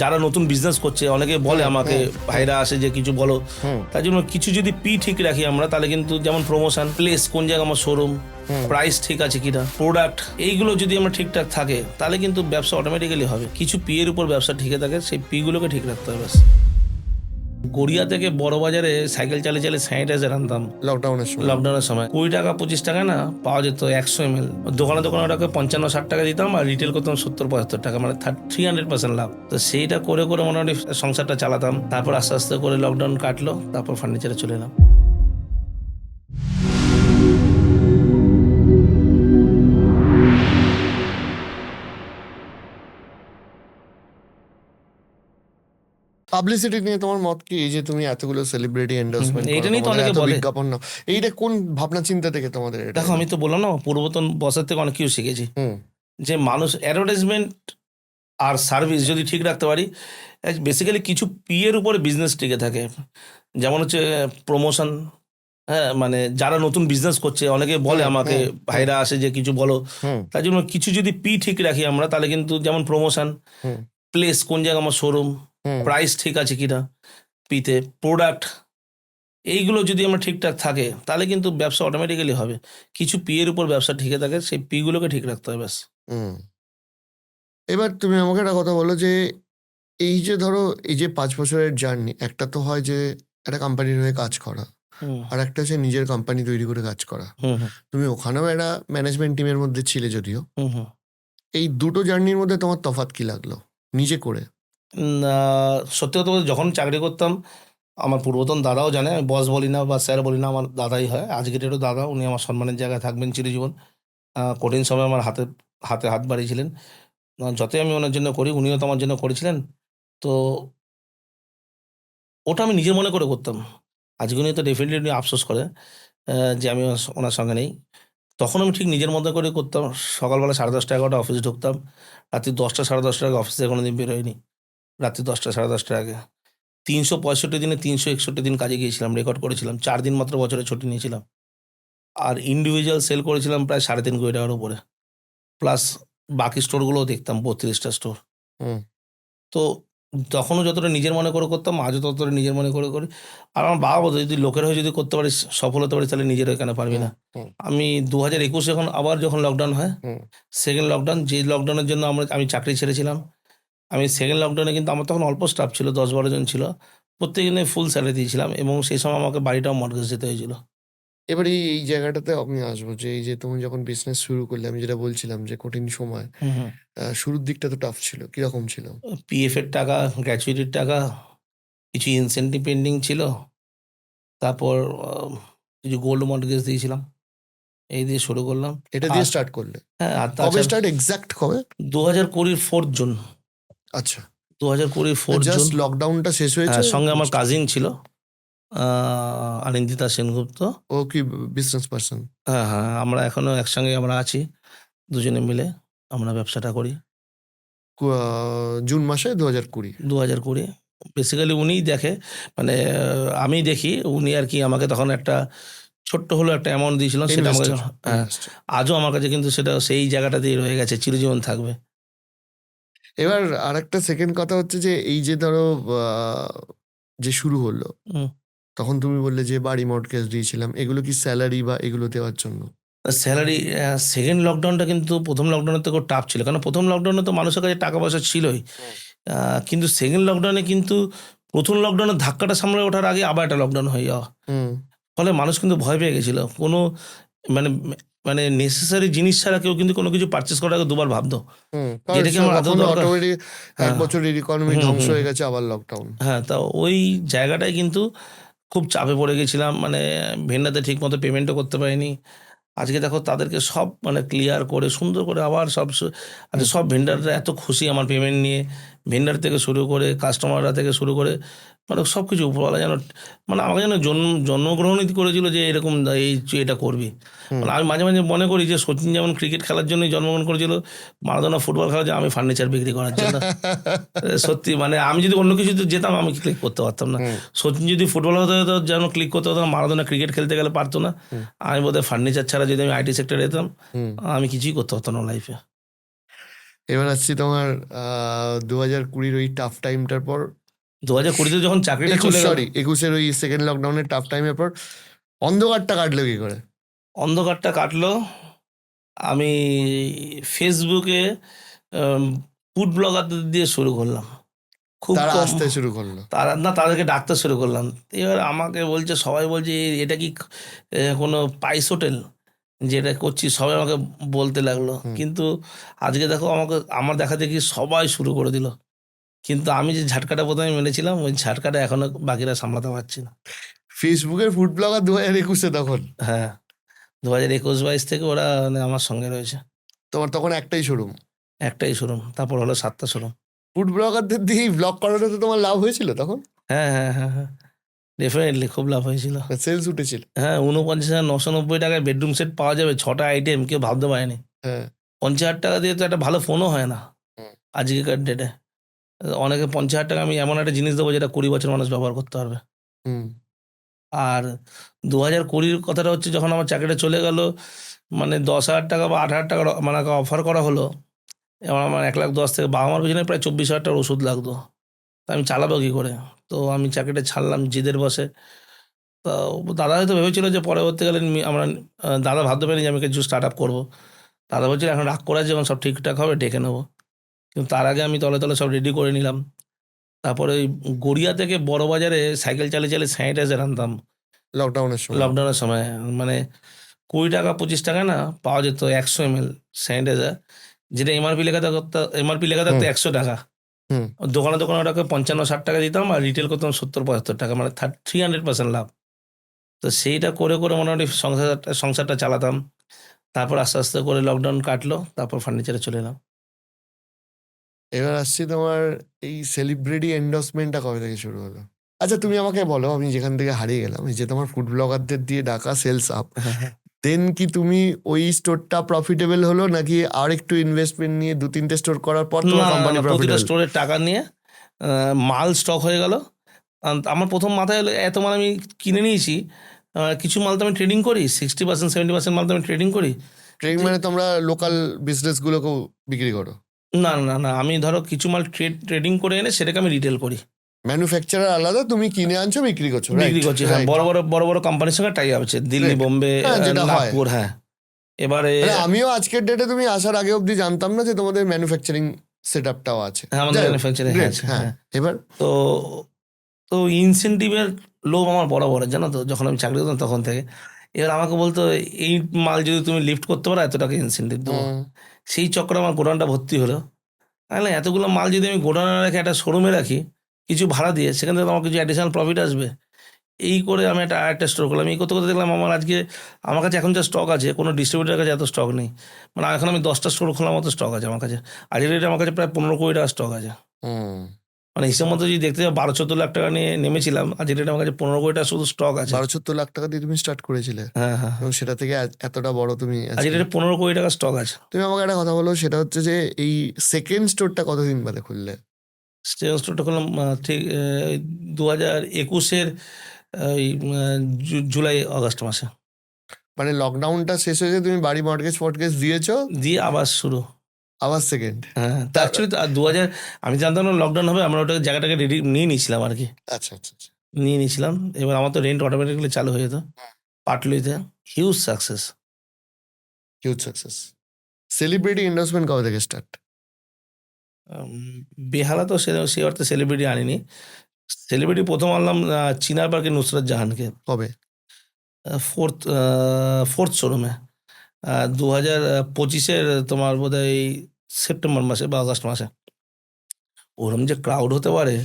যারা নতুন বিজনেস করছে অনেকে বলে আমাকে ভাইরা আসে যে কিছু বলো, তার জন্য কিছু যদি পি ঠিক রাখি আমরা, তাহলে কিন্তু যেমন প্রমোশন, প্লেস কোন জায়গায় আমার শোরুম, প্রাইস ঠিক আছে কিনা, প্রোডাক্ট, এইগুলো যদি আমরা ঠিকঠাক থাকে তাহলে কিন্তু ব্যবসা অটোমেটিক্যালি হবে। কিছু পি এর উপর ব্যবসা ঠিকই থাকে, সেই পি গুলোকে ঠিক রাখতে হবে। গড়িয়া থেকে বড় বাজারে সাইকেল চালিয়ে স্যানিটাইজার আনতাম লকডাউনের সময়। 20 টাকা 25 টাকা না পাওয়া যেত 100 ml। দোকানে ওটাকে 55-60 টাকা দিতাম আর রিটেল করতাম 70-75 টাকা, মানে 300% লাভ। তো সেইটা করে করে মোটামুটি সংসারটা চালাতাম। তারপর আস্তে আস্তে করে লকডাউন কাটলো, তারপর ফার্নিচারে চলে এলাম। পাবলিসিটি নিয়ে তোমার মত কি? এই যে তুমি এতগুলো সেলিব্রিটি এন্ডোর্সমেন্ট এইটা নিয়ে তো অনেকে এত বলে। বিজ্ঞাপন নাও, এইটা কোন ভাবনা চিন্তা থেকে তোমাদের এটা? দেখো, আমি তো বললাম না, পূর্বতন বসের থেকে অনেক কিছু শিখেছি। যে মানুষ অ্যাডভার্টাইজমেন্ট আর সার্ভিস যদি ঠিক রাখতে পারি, বেসিক্যালি কিছু পি এর উপরে বিজনেস টিকে থাকে। যেমন হচ্ছে প্রমোশন, হ্যাঁ, মানে যারা নতুন বিজনেস করছে অনেকে বলে আমাকে ভাইরা আসে যে কিছু বলো, তার জন্য কিছু যদি পি ঠিক রাখি আমরা, তাহলে কিন্তু যেমন প্রমোশন, প্লেস কোন জায়গায় আমার শোরুম, প্রাইস ঠিক আছে কিনা পিতে, প্রোডাক্ট, এইগুলো যদি আমরা ঠিকঠাক থাকে তাহলে কিন্তু ব্যবসা অটোমেটিক্যালি হবে। কিছু পি এর উপর ব্যবসা ঠিকই থাকে, সেই পি গুলোকে ঠিক রাখতে হবে ব্যাস। এবার তুমি আমাকে একটা কথা বলো যে এই যে ধরো এই যে 5 বছরের জার্নি, একটা তো হয় যে একটা কোম্পানির হয়ে কাজ করা, আর একটা হচ্ছে নিজের কোম্পানি তৈরি করে কাজ করা। তুমি ওখানেও একটা ম্যানেজমেন্ট টিমের মধ্যে ছিলে যদিও। এই দুটো জার্নির মধ্যে তোমার তফাৎ কি লাগলো নিজে করে? সত্যি কথা বলতে, যখন চাকরি করতাম, আমার পূর্বতন দাদাও জানে, আমি বস বলি না বা স্যার বলি না, আমার দাদাই হয়। আজকের ডেটও দাদা, উনি আমার সম্মানের জায়গায় থাকবেন চিরজীবন। কঠিন সময় আমার হাতে হাতে হাত বাড়িয়েছিলেন। যতই আমি ওনার জন্য করি, উনিও তো আমার জন্য করেছিলেন। তো ওটা আমি নিজের মনে করে করতাম। আজকে উনি তো ডেফিনেটলি আফসোস করে যে আমি ওনার সঙ্গে নেই। তখন আমি ঠিক নিজের মতো করে করতাম। সকালবেলা 10:30 11টা অফিস ঢুকতাম, রাত্রি 10টা 10:30টার আগে অফিসে কোনোদিন বেরোয়নি। রাত্রি 10টা 10:30টার আগে 365 দিনে 361 দিন কাজে গিয়েছিলাম, রেকর্ড করেছিলাম। 4 দিন মাত্র বছরে ছুটি নিয়েছিলাম। আর ইন্ডিভিজুয়াল সেল করেছিলাম প্রায় 3.5 কোটি টাকার উপরে। প্লাস বাকি স্টোরগুলোও দেখতাম, 32টা স্টোর। তো তখনও যতটা নিজের মনে করে করতাম, আজও ততটা নিজের মনে করে করি। আর আমার বাবা বলতো, যদি লোকের হয়ে যদি করতে পারিস, সফল হতে পারিস, তাহলে নিজের হয়ে কেন পারবি না? আমি 2021 এখন আবার যখন লকডাউন হয়, সেকেন্ড লকডাউন, যে লকডাউনের জন্য আমি চাকরি ছেড়েছিলাম, আমি সেকেন্ড লকডাউনে কিন্তু আমার তখন অল্প স্টাফ ছিল, 10-12 জন ছিল। প্রত্যেকদিনে ফুল স্যালারি দিয়েছিলাম এবং সেই সময় আমাকে বাড়িটাও মর্টগেজ দিতে হয়েছিল। এবার এই জায়গাটাতে আমি আসবো যে এই যে তুমি যখন বিজনেস শুরু করলে, আমি যেটা বলছিলাম যে কঠিন সময়, শুরুর দিকটা তো টাফ ছিল, কিরকম ছিল? পিএফ এর টাকা, গ্র্যাচুইটির টাকা, কিছু ইনসেন্টিভ পেন্ডিং ছিল। তারপর কিছু গোল্ড মর্টগেজ দিয়েছিলাম। এই দিয়ে শুরু করলাম। এটা দিয়ে স্টার্ট করলে? হ্যাঁ, আর কবে তাছাড়া স্টার্ট, এক্সাক্ট কবে? 2020 4 জুন। আচ্ছা, 2020 4 জুন। জাস্ট লকডাউনটা শেষ হয়েছে। সঙ্গে আমার কাজিন ছিল, অনিন্দিতা সেনগুপ্ত। ও কি বিজনেস পার্সন? হ্যাঁ, হ্যাঁ, আমরা এখনো একসঙ্গে আমরা আছি, দুজনে মিলে আমরা ব্যবসাটা করি। জুন মাসে 2020? 2020 বেসিক্যালি উনিই দেখে, মানে আমি দেখি, উনি আর কি আমাকে তখন একটা ছোট্ট হলো একটা অ্যামাউন্ট দিয়েছিলাম, সেটা আমাকে, হ্যাঁ, আজও আমার কাছে কিন্তু সেটা সেই জায়গাটাতেই রয়ে গেছে, চিরজীবন থাকবে। এবার আরেকটা সেকেন্ড কথা হচ্ছে যে এই যে ধরো যে শুরু হলো, তখন তুমি বললে যে বাড়ি মর্টগেজ দিয়েছিলাম, এগুলো কি স্যালারি বা এগুলো দেওয়ার জন্য? স্যালারি, সেকেন্ড লকডাউনটা কিন্তু প্রথম লকডাউনের থেকেও টাফ ছিল, কারণ প্রথম লকডাউনে তো মানুষের কাছে টাকা পয়সা ছিলই। কিন্তু সেকেন্ড লকডাউনে কিন্তু প্রথম লকডাউনের ধাক্কাটা সামলে ওঠার আগে আবার একটা লকডাউন হয়ে যাওয়া, ফলে মানুষ কিন্তু ভয় পেয়ে গেছিল। কোনো মানে মানে নেসেসারি জিনিস ছাড়া কেউ কিন্তু কোনো কিছু পারচেস করার আগে দুবার ভাবতো, যেটা কি আমার আদৌ দরকার। এক বছরের ইকোনমি ধ্বংস হয়ে গেছে, আবার লকডাউন। হ্যাঁ, তা ওই জায়গাটায় কিন্তু খুব চাপে পড়ে গেছিলাম, মানে ভেন্ডারদের ঠিক মতো পেমেন্টও করতে পারিনি। আজকে দেখো তাদেরকে সব মানে ক্লিয়ার করে সুন্দর করে আবার সব ভেন্ডাররা এত খুশি আমার পেমেন্ট নিয়ে। ভেন্ডার থেকে শুরু করে কাস্টমাররা থেকে শুরু করে মানে সব কিছু উপরওয়ালা যেন, মানে আমাকে যেন জন্মগ্রহণই করেছিল যে এরকম তুই এটা করবি। মানে আমি মাঝে মাঝে মনে করি যে সচিন যেমন ক্রিকেট খেলার জন্যই জন্মগ্রহণ করেছিল, মারাদোনা ফুটবল খেলার জন্য, আমি ফার্নিচার বিক্রি করার জন্য। সত্যি, মানে আমি যদি অন্য কিছুতে যেতাম আমি ক্লিক করতে পারতাম না। সচিন যদি ফুটবল হতে হতো যেন ক্লিক করতে হতো, মারাদোনা ক্রিকেট খেলতে গেলে পারতো না। আমি বোধহয় ফার্নিচার ছাড়া যদি আমি আইটি সেক্টরে যেতাম, আমি কিছুই করতে পারতাম না লাইফে। এবার আসছি তোমার 2020 ওই টাফ টাইমটার পর, 2020 যখন চাকরিটা 21 চলে গেল, সরি 21 ওই সেকেন্ড লকডাউনের টাফ টাইমের পর অন্ধকারটা কাটলো কি করে? অন্ধকারটা কাটলো। আমি ফেসবুকে ফুড ব্লগারদের দিয়ে শুরু করলাম, খুব তারা কম। আসতে শুরু করলো। তাদেরকে ডাকতে শুরু করলাম। এবার আমাকে বলছে, সবাই বলছে এটা কি কোনো পাইস হোটেল যেটা করছি, সবাই আমাকে বলতে লাগলো। হুম। কিন্তু আজকে দেখো, আমার দেখা দেখি সবাই শুরু করে দিল। কিন্তু আমি যে ঝাটকাটা প্রথমে মেরেছিলাম, ওই ঝাটকাটা এখনো বাকিরা সামলাতে পারছি না। ফেসবুকের ফুড ব্লগার 2021 তখন হ্যাঁ, 2021-22 থেকে ওরা মানে আমার সঙ্গে রয়েছে। তোমার তখন একটাই শোরুম। একটাই শোরুম, তারপর হলো 7টা শোরুম। ফুড ব্লগারদের দিয়ে ব্লগ করানো তো তোমার লাভ হয়েছিল তখন? হ্যাঁ, হ্যাঁ, হ্যাঁ, হ্যাঁ, ডেফিনেটলি খুব লাভ হয়েছিল। সেলস উঠেছিল? হ্যাঁ, 49,990 টাকায় বেডরুম সেট পাওয়া যাবে, 6টা আইটেম, কেউ ভাবতে পারেনি। হ্যাঁ। 50,000 টাকা দিয়ে তো একটা ভালো ফোনও হয় না হুম। আজকেকার ডেটে। অনেকে 50,000 টাকা আমি এমন একটা জিনিস দেবো যেটা 20 বছর মানুষ ব্যবহার করতে পারবে। হুম। আর 2020 কথাটা হচ্ছে, যখন আমার চাকরিটা চলে গেল, মানে 10,000 টাকা বা 8,000 টাকার মানে অফার করা হলো। এবার আমার 1,10,000 থেকে বাবা মার পিছনে প্রায় 24,000 টাকার ওষুধ লাগতো। তা আমি চালাবো কী করে? তো আমি চাকরিটা ছাড়লাম জেদের বশে। তো দাদা হয়তো ভেবেছিল যে পরবর্তীকালে দাদা ভাবতে পারেনি যে আমি কিছু স্টার্ট আপ করবো। দাদা বলছিল, এখন রাগ করে আছে, যখন সব ঠিকঠাক হবে ডেকে নেবো। কিন্তু তার আগে আমি তলে তলে সব রেডি করে নিলাম। তারপরে ওই গড়িয়া থেকে বড়বাজারে সাইকেল চালিয়ে চালিয়ে স্যানিটাইজার আনতাম লকডাউনের সময়। লকডাউনের সময়। মানে 20 টাকা 25 টাকায় না পাওয়া যেত 100 ml স্যানিটাইজার, যেটা এমআরপি লেখা থাকতো হুম। 100 টাকা। হুম। দোকানে দোকানে ওটাকে 55-60 টাকা দিতাম, আর রিটেল করতাম 70-75 টাকা, মানে 300% লাভ। তো সেইটা করে করে মোটামুটি সংসারটা চালাতাম। তারপর আস্তে আস্তে করে লকডাউন কাটলো, তারপর ফার্নিচারে চলে এলাম। এবার আসছি তোমার এই সেলিব্রিটি এন্ডোর্সমেন্টটা কবে থেকে শুরু হলো? আচ্ছা তুমি আমাকে বলো, আমি যেখান থেকে হারিয়ে গেলাম, এই যে তোমার ফুড ব্লগারদের দিয়ে ডাকা সেলস আপ, দেন কি তুমি ওই স্টোরটা প্রফিটেবল হলো, নাকি আর একটু ইনভেস্টমেন্ট নিয়ে 2-3টে স্টোর করার পর তোমার না, না, কোম্পানি না, প্রতিটা প্রফিটেবল? স্টোরের টাকা নিয়ে মাল স্টক হয়ে গেল। আমার প্রথম মাথায় এলো, এত মাল আমি কিনে নিয়েছি, কিছু মাল তো আমি ট্রেডিং করি, 60% 70% মাল তো আমি ট্রেডিং করি। ট্রেডিং যে মানে তোমরা লোকাল বিজনেস গুলোকেও বিক্রি করো? না, না, না, আমি ধরো কিছু মাল ট্রেডিং করে এনে সেটাকে আমি রিটেল করি, ম্যানুফ্যাকচারার আলাদা, তুমি কিনে আনছো বিক্রি করছো, বিক্রি রাইট? করছি। হ্যাঁ, রাইট। বড় বড় কোম্পানির সঙ্গে টাই আপ আছে, দিল্লি, Great. বোম্বে, হ্যাঁ, যেটা হয়। নাগপুর। হ্যাঁ, এবারে মানে আমিও আজকের ডেটে তুমি আসার আগে অবধি জানতাম না যে তোমাদের ম্যানুফ্যাকচারিং সেট আপটাও আছে। হ্যাঁ, আমাদের যাই হোক, ম্যানুফ্যাকচারিং গ্রেট। আছে। হ্যাঁ, হ্যাঁ, এবার তো তো ইনসেনটিভের লোভ আমার বরাবর, জানো তো, যখন আমি চাকরি করতাম তখন থেকে। এবার আমাকে বলতো, এই মাল যদি তুমি লিফট করতে পারো, এত টাকা ইনসেন্টিভ দেবো। হুম, সেই চক্করে আমার গোডাউনটা ভর্তি হলো। তাহলে এতগুলো মাল যদি আমি গোডাউনে রেখে একটা শোরুমে রাখি, কিছু ভাড়া দিয়ে, সেখান থেকে তো আমার কিছু অ্যাডিশনাল প্রফিট আসবে। এই করে আমি আরেকটা স্টোর করলাম। এই করতে করতে দেখলাম আমার কাছে এখন যা স্টক আছে, কোনো ডিস্ট্রিবিউটারের কাছে এত স্টক নেই। মানে এখন আমি 10টা স্টোর খোলার মতো স্টক আছে আমার কাছে। আজকের ডেটে আমার কাছে প্রায় 15 কোটি টাকা স্টক আছে। হুম। মানে হিসেব মতো যদি দেখতে যাও, 12-14 লাখ টাকা নিয়ে নেমেছিলাম, আজকের ডেটে আমার কাছে 15 কোটি টাকা শুধু স্টক আছে। 12-14 লাখ টাকা দিয়ে তুমি স্টার্ট করেছিলে, হ্যাঁ, হ্যাঁ, এবং হ্যাঁ, সেটা থেকে এতটা বড় তুমি আজকের আজকে। ডেটে 15 কোটি টাকা স্টক আছে। তুমি আমাকে একটা কথা বলো, সেটা হচ্ছে যে এই সেকেন্ড স্টোরটা কতদিন বাদে খুললে? স্টোরটা করলাম ঠিক 2021-এর জুলাই আগস্ট মাসে। মানে লকডাউনটা শেষ হয়েছে, তুমি বাড়ি মর্টগেজ ফর্টগেজ দিয়েছো, দিয়ে আবার শুরু। আবার সেকেন্ড? হ্যাঁ, তা অ্যাকচুয়ালি 2000, আমি জানতাম না লকডাউন হবে, আমরা ওটা জায়গাটাকে রেডি নিয়ে নিয়েছিলাম আর কি। আচ্ছা, আচ্ছা, আচ্ছা। নিয়ে নিয়েছিলাম। এবার আমার তো রেন্ট অটোমেটিক্যালি চালু হয়ে যেত। পাটলিতে huge success. Huge success. Celebrity endorsement কবে থেকে স্টার্ট? বেহালা তো সে অর্থে সেলিব্রিটি আনিনি। সেলিব্রিটি প্রথম আনলাম চিনার পার্কে নুসরাত জাহানকে, কবে? ফোর্থ ফোর্থ শোরুমে 2025-এর তোমার বোধহয় সেপ্টেম্বর মাসে বা আগস্ট মাসে। ওরম যে ক্রাউড হতে পারে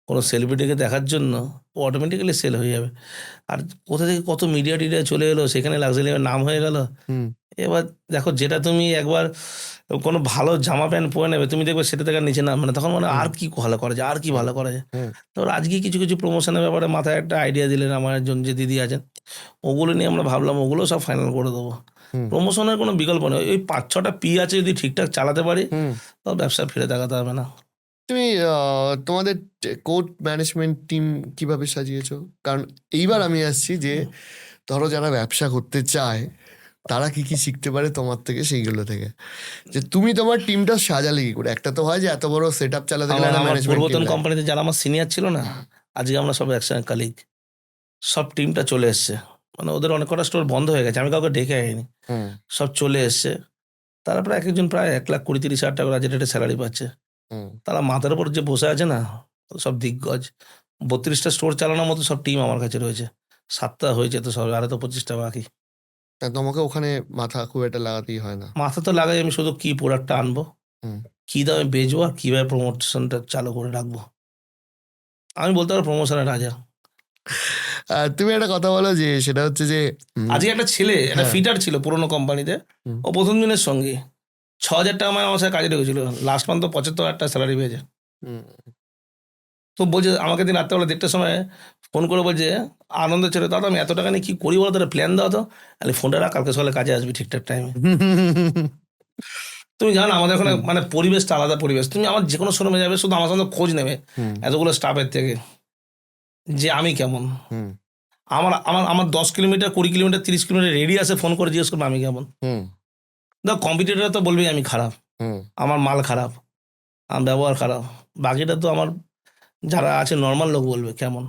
কোনো সেলিব্রিটিকে দেখার জন্য, ও অটোমেটিক্যালি সেল হয়ে যাবে। আর কোথা থেকে কত মিডিয়া টিডিয়া চলে এলো, সেখানে লাক্সারি নাম হয়ে গেল। হুম। এবার দেখো, যেটা তুমি একবার কোনো ভালো জামা প্যান্ট পরে নেবে, তুমি দেখবে সেটা থেকে নিচে নামবে না, তখন মানে আর কি ভালো করা যায়, আর কি ভালো করা যায়। হুম। তো আজকে কিছু কিছু প্রমোশনের ব্যাপারে মাথায় একটা আইডিয়া দিলেন আমার একজন যে দিদি আছেন, ওগুলো নিয়ে আমরা ভাবলাম ওগুলো সব ফাইনাল করে দেবো। হুম। প্রমোশনের কোনো বিকল্প নেই, ওই 5-6টা পি আছে, যদি ঠিকঠাক চালাতে পারি হুম। তো ব্যবসা ফিরে তাকাতে হবে না। তুমি তোমাদের কোড ম্যানেজমেন্ট টিম কিভাবে সাজিয়েছো? কারণ এইবার আমি আসছি যে ধরো যারা ব্যবসা করতে চায়, তারা কি কি শিখতে পারে তোমার থেকে সেইগুলো থেকে, যে তুমি তোমার টিমটা সাজালে কি করে? একটা তো হয় যে এত বড় সেট আপ চালাতে গেলে একটা আমার ম্যানেজমেন্ট পূর্বতন টিম। কোম্পানিতে যারা আমার সিনিয়র ছিল না, আজকে আমরা সব একসঙ্গে কালিগ, সব টিমটা চলে এসছে। মানে ওদের অনেক কটা স্টোর বন্ধ হয়ে গেছে, আমি কাউকে ডেকে আনিনি, হুম সব চলে এসছে। তারা প্রায় এক একজন প্রায় 1,20,30,000 টাকা রাজ্যের রেটে স্যালারি পাচ্ছে। হুম। তারা মাথার উপর যে বসে আছে না, সব দিগ্গজ। 32টা স্টোর চালানোর মতো সব টিম আমার কাছে রয়েছে। 7টা হয়েছে তো সব, আরো তো 25টা বাকি। তা তোমাকে ওখানে মাথা খুব একটা লাগাতেই হয় না। মাথা তো লাগাই আমি শুধু কি প্রোডাক্টটা আনবো, হুম। কি দামে বেচবো, আর কিভাবে প্রমোশনটা চালু করে রাখবো। আমি বলতে পারো প্রমোশনের রাজা। আর তুমি একটা কথা বলো, যে সেটা হচ্ছে যে আজকে একটা ছেলে, একটা হ্যাঁ। ফিটার ছিল পুরোনো কোম্পানিতে, হুম। ও প্রথম দিনের সঙ্গে 6,000 টাকা মানে আমার সাথে কাজে ঢুকেছিল, লাস্ট মান্থ তো 75,000 টাকা স্যালারি পেয়েছে। হুম। তো বলছে আমাকে দিন রাত্রেবেলা 1:30টার সময় ফোন করে বলছে, আনন্দের ছেলে, দাদা আমি এত টাকা নিয়ে কী করি বলো, তাহলে প্ল্যান দাও তো। আমি ফোনটা রাখ, কালকে সকালে কাজে আসবি ঠিকঠাক টাইমে। তুমি জানো আমাদের ওখানে হুম। মানে পরিবেশটা আলাদা পরিবেশ। তুমি আমার যে কোনো শোরুমে যাবে, শুধু আমার সঙ্গে খোঁজ নেবে হুম। এতগুলো স্টাফের থেকে, যে আমি কেমন। হুম। আমার আমার আমার 10 কিলোমিটার, 20 কিলোমিটার, 30 কিলোমিটার রেডিয়াসে ফোন করে জিজ্ঞেস করবে আমি কেমন। হুম। দেখো কম্পিটিটর তো বলবেই আমি খারাপ, হুম। আমার মাল খারাপ, আমার ব্যবহার খারাপ। বাকিটা তো আমার যারা আছে নর্মাল লোক বলবে কেমন।